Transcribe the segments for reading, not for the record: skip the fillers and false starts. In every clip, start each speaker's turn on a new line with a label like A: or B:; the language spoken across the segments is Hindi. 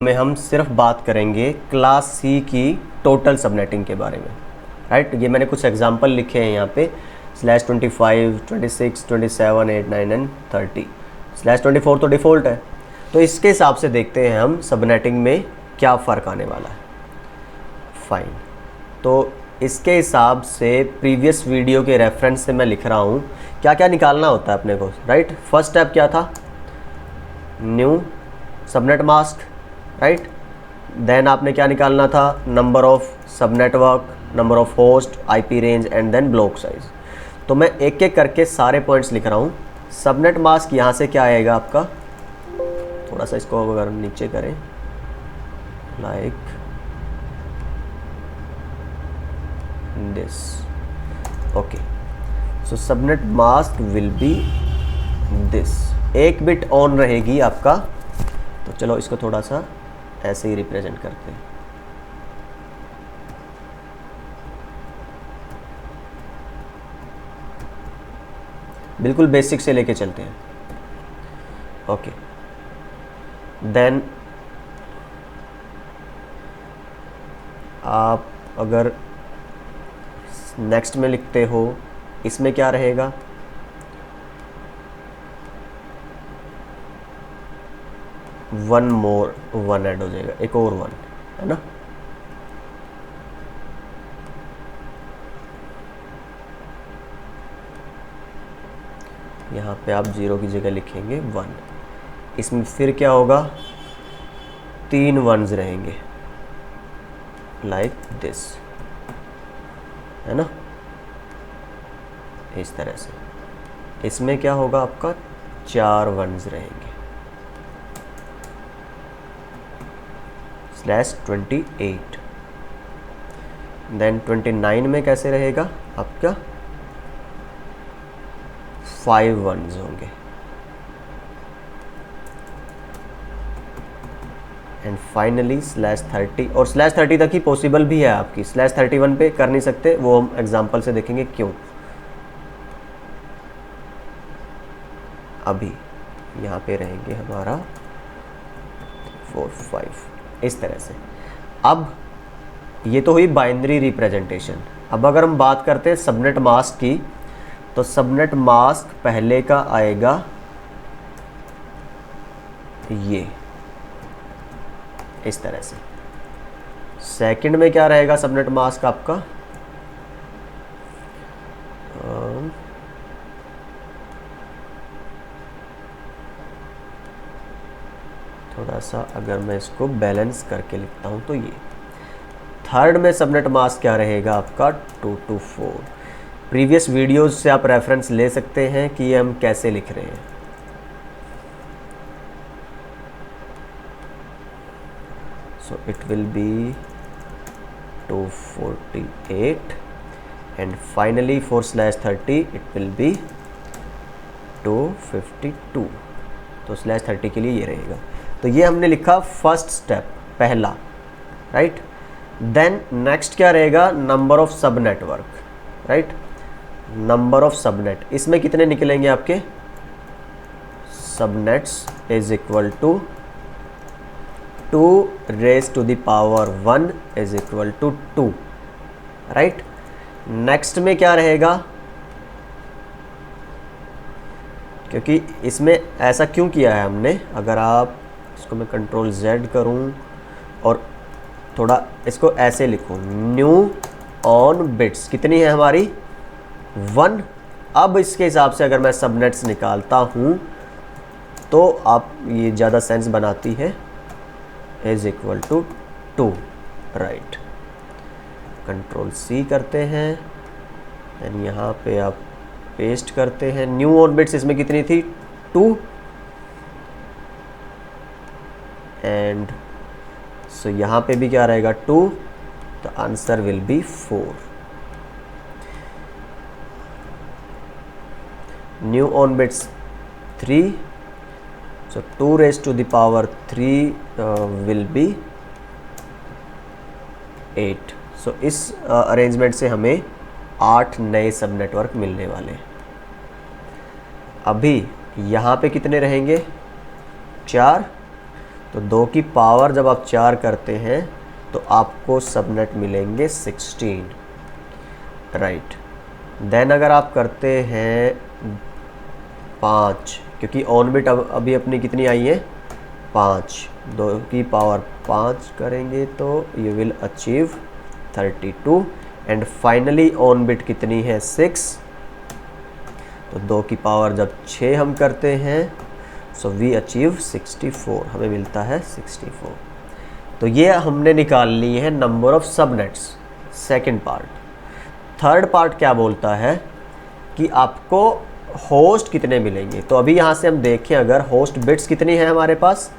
A: में हम सिर्फ बात करेंगे क्लास सी की टोटल सबनेटिंग के बारे में, राइट। ये मैंने कुछ एग्जांपल लिखे हैं यहाँ पे, /25, 26, 27, 8, 9 एंड 30, /24 तो डिफ़ॉल्ट है। तो इसके हिसाब से देखते हैं हम सबनेटिंग में क्या फ़र्क आने वाला है। फाइन, तो इसके हिसाब से प्रीवियस वीडियो के रेफरेंस से मैं लिख रहा हूँ क्या क्या निकालना होता है अपने को, राइट। फर्स्ट स्टेप क्या था, new subnet mask, right. Then आपने क्या निकालना था, number of sub network, number of host, IP range and then block size. तो मैं एक एक करके सारे पॉइंट्स लिख रहा हूँ। सबनेट मास्क यहाँ से क्या आएगा आपका, थोड़ा सा इसको अगर नीचे करें, like this, okay. So subnet mask will be this, एक बिट ऑन रहेगी आपका। तो चलो इसको थोड़ा सा ऐसे ही रिप्रेजेंट करते हैं। बिल्कुल बेसिक से लेके चलते हैं, ओके। देन आप अगर नेक्स्ट में लिखते हो, इसमें क्या रहेगा, वन मोर, वन ऐड हो जाएगा, एक और वन, है ना। यहाँ पे आप 0 की जगह लिखेंगे 1। इसमें फिर क्या होगा, 3 वन्स रहेंगे, लाइक दिस, है ना, इस तरह से। इसमें क्या होगा आपका, 4 वन्स रहेंगे, /28। देन 29 में कैसे रहेगा आपका, 5 वन्स होंगे, एंड फाइनली /30। और /30 तक ही पॉसिबल भी है आपकी, /31 पे कर नहीं सकते, वो हम एग्जांपल से देखेंगे क्यों। अभी यहाँ पे रहेंगे हमारा 4, 5, इस तरह से। अब ये तो हुई बाइनरी रिप्रेजेंटेशन। अब अगर हम बात करते हैं सबनेट मास्क की, तो सबनेट मास्क पहले का आएगा ये, इस तरह से। सेकंड में क्या रहेगा सबनेट मास्क आपका, थोड़ा सा अगर मैं इसको बैलेंस करके लिखता हूं तो ये। थर्ड में सबनेट मास्क क्या रहेगा आपका, 2 to 4। प्रीवियस वीडियोस से आप रेफरेंस ले सकते हैं कि ये हम कैसे लिख रहे हैं। So it will B 248 and finally for /30 it will B 252। तो /30 के लिए ये रहेगा। तो ये हमने लिखा फर्स्ट स्टेप, पहला, राइट। देन नेक्स्ट क्या रहेगा, number of sub network, right. Number of subnet, इसमें कितने निकलेंगे आपके, subnets is equal to 2⁻1 is equal to 2, right. Next में क्या रहेगा, क्योंकि इसमें ऐसा क्यों किया है हमने, अगर आप इसको मैं Ctrl+Z करूं और थोड़ा इसको ऐसे लिखूं, न्यू ऑन बिट्स कितनी है हमारी, 1। अब इसके हिसाब से अगर मैं सबनेट्स निकालता हूं तो आप ये ज़्यादा सेंस बनाती है, is equal to 2, right. Ctrl+C करते हैं एंड यहाँ पे आप पेस्ट करते हैं। न्यू ऑन बिट्स इसमें कितनी थी, 2, एंड सो यहाँ पे भी क्या रहेगा, 2। The answer will be 4। New on bits 3, so 2⁻³ will be 8। सो इस अरेंजमेंट से हमें 8 नए सब नेटवर्क मिलने वाले हैं। अभी यहाँ पे कितने रहेंगे, 4। तो 2 की पावर जब आप 4 करते हैं तो आपको सबनेट मिलेंगे 16, राइट। देन अगर आप करते हैं 5, क्योंकि ऑन बिट अभी अपनी कितनी आई है 5, 2 की पावर 5 करेंगे तो you will achieve 32 and finally on bit कितनी है 6, तो 2 की पावर जब 6 हम करते हैं सो वी अचीव 64, हमें मिलता है 64। तो ये हमने निकाल ली है number of subnets, second part. Third part क्या बोलता है कि आपको होस्ट कितने मिलेंगे। तो अभी यहाँ से हम देखें अगर होस्ट बिट्स कितनी है हमारे पास,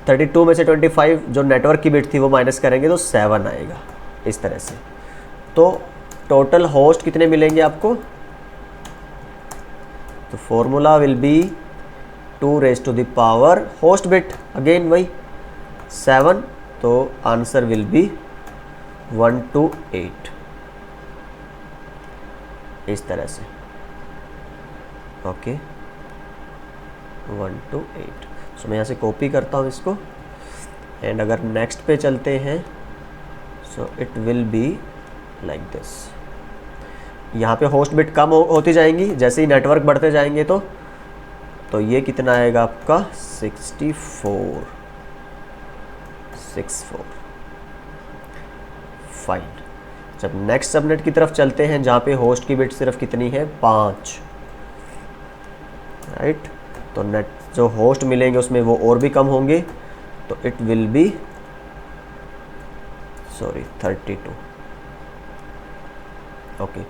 A: 32 में से 25 जो नेटवर्क की बिट थी वो माइनस करेंगे तो 7 आएगा इस तरह से। तो टोटल होस्ट कितने मिलेंगे आपको, तो formula will be 2 raise to the power host bit, again वही 7, तो आंसर विल बी 128 इस तरह से, ओके 128। सो मैं यहाँ से कॉपी करता हूँ इसको एंड अगर नेक्स्ट पे चलते हैं so it will be like this. यहाँ पे होस्ट बिट कम होती जाएंगी जैसे ही नेटवर्क बढ़ते जाएंगे तो ये कितना आएगा आपका 64 फाइन। जब नेक्स्ट सबनेट की तरफ चलते हैं जहाँ पे होस्ट की बिट सिर्फ कितनी है 5, राइट। तो नेट जो होस्ट मिलेंगे उसमें वो और भी कम होंगे तो it will be 32, okay.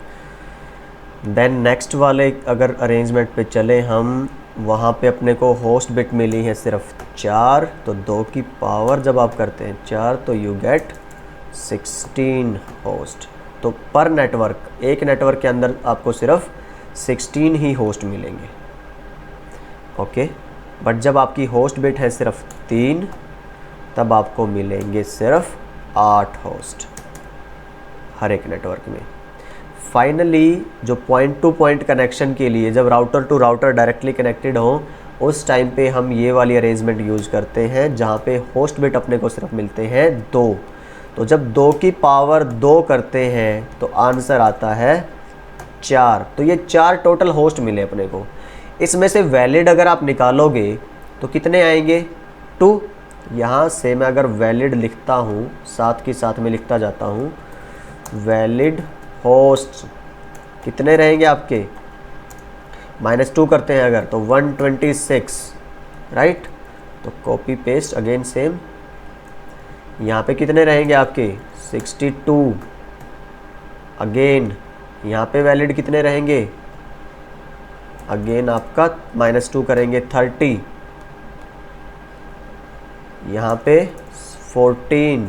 A: Then next वाले अगर अरेंजमेंट पे चले हम, वहाँ पे अपने को होस्ट बिट मिली है सिर्फ 4, तो 2 की पावर जब आप करते हैं 4 तो यू गेट 16 होस्ट। तो पर नेटवर्क, एक नेटवर्क के अंदर आपको सिर्फ 16 ही होस्ट मिलेंगे, ओके। बट जब आपकी होस्ट बिट है सिर्फ 3 तब आपको मिलेंगे सिर्फ 8 होस्ट हर एक नेटवर्क में। फाइनली जो पॉइंट टू पॉइंट कनेक्शन के लिए जब router to router directly connected हो उस टाइम पे हम ये वाली अरेंजमेंट यूज़ करते हैं जहाँ पे होस्ट बिट अपने को सिर्फ मिलते हैं 2। तो जब 2 की पावर 2 करते हैं तो आंसर आता है 4। तो ये 4 टोटल होस्ट मिले अपने को। इसमें से वैलिड अगर आप निकालोगे तो कितने आएंगे 2। यहाँ से मैं अगर वैलिड लिखता हूँ साथ के साथ में लिखता जाता हूँ, वैलिड होस्ट कितने रहेंगे आपके, -2 करते हैं अगर तो 126, राइट। तो कॉपी पेस्ट अगेन सेम, यहाँ पे कितने रहेंगे आपके 62, अगेन यहाँ पे वैलिड कितने रहेंगे, अगेन आपका -2 करेंगे 30, यहाँ पे 14,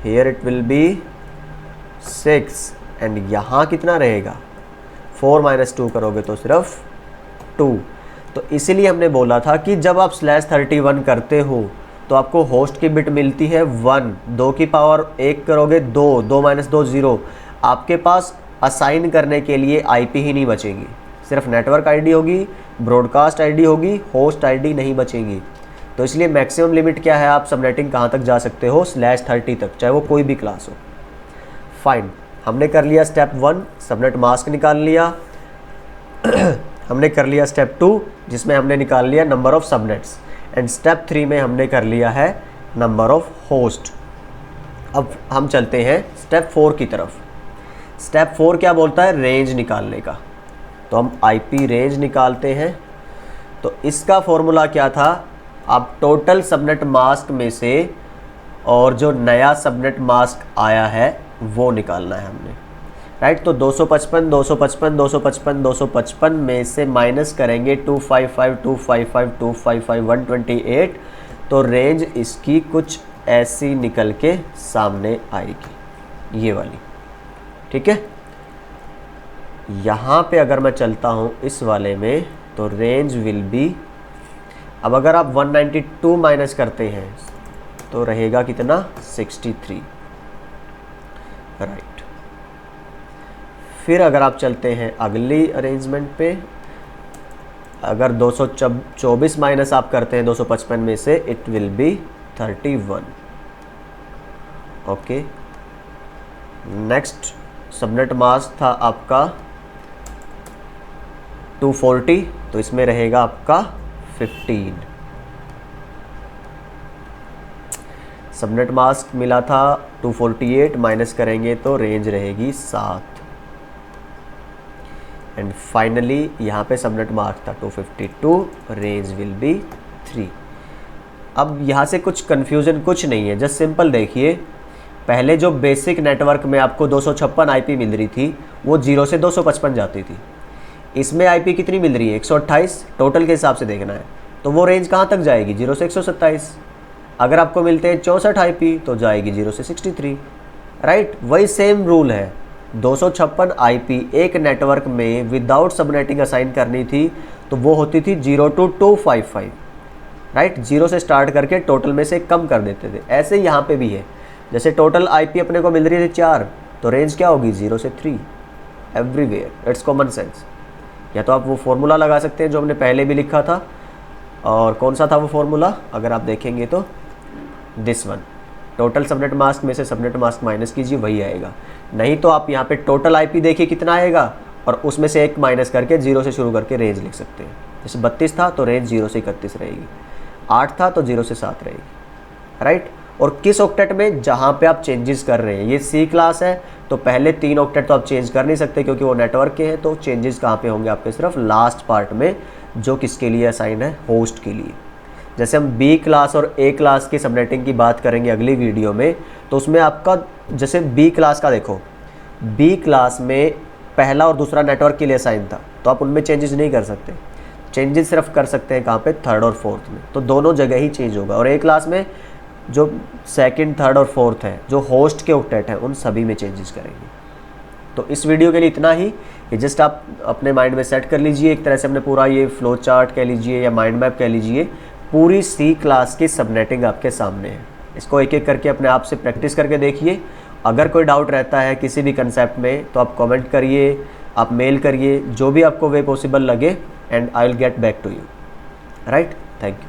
A: here it will B 6 and यहाँ कितना रहेगा 4 - 2 करोगे तो सिर्फ 2। तो इसीलिए हमने बोला था कि जब आप /31 करते हो तो आपको होस्ट की बिट मिलती है 1, 2 की पावर 1 करोगे 2, 2 - 2 0। आपके पास असाइन करने के लिए आईपी ही नहीं बचेगी, सिर्फ नेटवर्क आईडी होगी, ब्रॉडकास्ट आईडी होगी, होस्ट आईडी नहीं बचेंगी। तो इसलिए मैक्सिमम लिमिट क्या है, आप सबनेटिंग कहाँ तक जा सकते हो /30 तक, चाहे वो कोई भी क्लास हो। फाइन, हमने कर लिया स्टेप 1 सबनेट मास्क निकाल लिया हमने कर लिया स्टेप 2 जिसमें हमने निकाल लिया number of subnets, and step 3 में हमने कर लिया है नंबर ऑफ होस्ट। अब हम चलते हैं स्टेप 4 की तरफ। स्टेप 4 क्या बोलता है, रेंज निकालने का। तो हम आईपी रेंज निकालते हैं। तो इसका फॉर्मूला क्या था, आप टोटल सबनेट मास्क में से और जो नया सबनेट मास्क आया है वो निकालना है हमने, राइट। तो 255 255 255 255 में से माइनस करेंगे 255 255 255 128, तो रेंज इसकी कुछ ऐसी निकल के सामने आएगी, ये वाली, ठीक है। यहाँ पे अगर मैं चलता हूँ इस वाले में तो रेंज विल बी, अब अगर आप 192 माइनस करते हैं तो रहेगा कितना 63, राइट। फिर अगर आप चलते हैं अगली अरेंजमेंट पे अगर 224 माइनस आप करते हैं 255 में से, it will B 31। Okay, next subnet mask था आपका 240, तो इसमें रहेगा आपका 15। सबनेट मास्क मिला था 248, माइनस करेंगे तो रेंज रहेगी 7। एंड फाइनली यहाँ पे सबनेट मास्क था 252, रेंज विल बी 3। अब यहाँ से कुछ कन्फ्यूज़न कुछ नहीं है, जस्ट सिंपल देखिए। पहले जो बेसिक नेटवर्क में आपको 256 आईपी मिल रही थी वो 0 से 255 जाती थी। इसमें आईपी कितनी मिल रही है? 128, टोटल के हिसाब से देखना है तो वो रेंज कहाँ तक जाएगी? 0 से 127। अगर आपको मिलते हैं 64 आईपी तो जाएगी 0 से 63, राइट। वही सेम रूल है। 256 आईपी एक नेटवर्क में विदाउट सबनेटिंग असाइन करनी थी तो वो होती थी 0 to 255, राइट। 0 से स्टार्ट करके टोटल में से कम कर देते थे। ऐसे ही यहाँ पे भी है, जैसे टोटल आईपी अपने को मिल रही थी 4, तो रेंज क्या होगी? 0 से 3 एवरीवेयर। It's common sense. या तो आप वो फॉर्मूला लगा सकते हैं जो हमने पहले भी लिखा था, और कौन सा था वो फॉर्मूला? अगर आप देखेंगे तो this one, total subnet mask में से सबनेट मास्क माइनस कीजिए, वही आएगा। नहीं तो आप यहाँ पे टोटल आईपी देखिए कितना आएगा, और उसमें से एक माइनस करके 0 से शुरू करके रेंज लिख सकते हैं। जैसे 32 था तो रेंज 0 से 31 रहेगी, 8 था तो 0 से 7 रहेगी, राइट। और किस ऑक्टेट में? जहाँ पे आप चेंजेस कर रहे हैं। ये सी क्लास है तो पहले 3 ऑक्टेट तो आप चेंज कर नहीं सकते क्योंकि वो नेटवर्क के हैं। तो चेंजेस कहाँ पे होंगे आपके? सिर्फ लास्ट पार्ट में, जो किसके लिए असाइन है? होस्ट के लिए। जैसे हम बी क्लास और ए क्लास की सबनेटिंग की बात करेंगे अगली वीडियो में, तो उसमें आपका जैसे बी क्लास का देखो, बी क्लास में पहला और दूसरा नेटवर्क के लिए असाइन था तो आप उनमें चेंजेस नहीं कर सकते। चेंजेस सिर्फ कर सकते हैं कहाँ पे? थर्ड और फोर्थ में। तो दोनों जगह ही चेंज होगा। और ए क्लास में जो सेकंड, थर्ड और फोर्थ है, जो होस्ट के ऑक्टेट हैं, उन सभी में चेंजेस करेंगे। तो इस वीडियो के लिए इतना ही। ये जस्ट आप अपने माइंड में सेट कर लीजिए। एक तरह से हमने पूरा ये फ्लो चार्ट कह लीजिए या माइंड मैप कह लीजिए, पूरी सी क्लास की सबनेटिंग आपके सामने है। इसको एक एक करके अपने आप से प्रैक्टिस करके देखिए। अगर कोई डाउट रहता है किसी भी कंसेप्ट में तो आप कमेंट करिए, आप मेल करिए, जो भी आपको वे पॉसिबल लगे, and I will get back to you, right. Thank you.